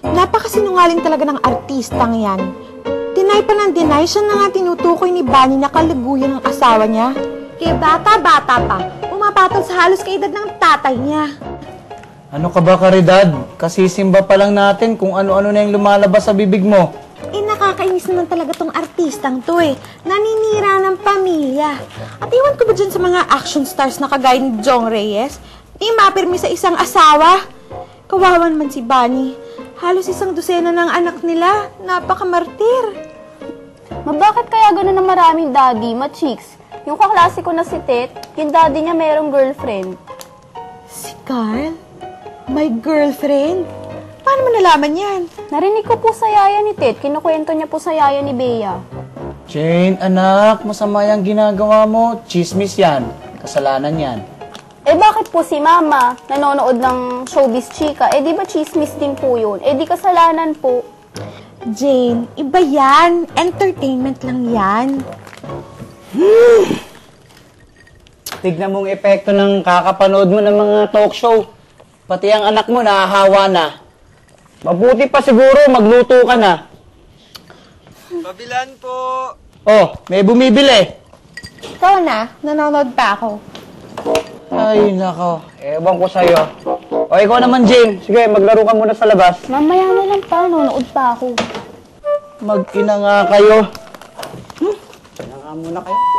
Napakasinungaling talaga ng artistang yan. Deny pa ng deny, siya na nga tinutukoy ni Bunny na kaliguyan ng asawa niya. Kaya bata-bata pa, pumapatol sa halos kaedad ng tatay niya. Ano ka ba, Caridad? Kasisimba pa lang natin kung ano-ano na yung lumalabas sa bibig mo. Nakakainis naman talaga tong artistang to Naninira ng pamilya. At iwan ko ba dyan sa mga action stars na kagaya ni Jong Reyes? Di mapirmi sa isang asawa. Kawawan man si Bunny. Halos 100 ng anak nila. Napakamartir. Bakit kaya gano'n na maraming daddy, ma-chicks? Yung kaklase ko na si Tet, yung daddy niya mayroong girlfriend. Si Carl? My girlfriend? Paano mo nalaman yan? Narinig ko po sa yaya ni Tet, kinukwento niya po sa yaya ni Bea. Jane, anak, masama yung ginagawa mo. Chismis yan. Kasalanan yan. Bakit po si Mama nanonood ng Showbiz Chika? Di ba chismis din po yun? Di kasalanan po. Jane, iba yan. Entertainment lang yan. Tignan mong epekto ng kakapanood mo ng mga talk show. Pati ang anak mo nahahawa na. Mabuti pa siguro magluto ka na. Pabilan po. Oh, may bumibili. Ikaw na, nanonood pa ako. Ay, nako. Ewan ko sa'yo. O, ikaw naman, Jane. Sige, maglaro ka muna sa labas. Mamaya na lang pa, nanonood pa ako. Mag-ina nga kayo. Ina nga muna kayo.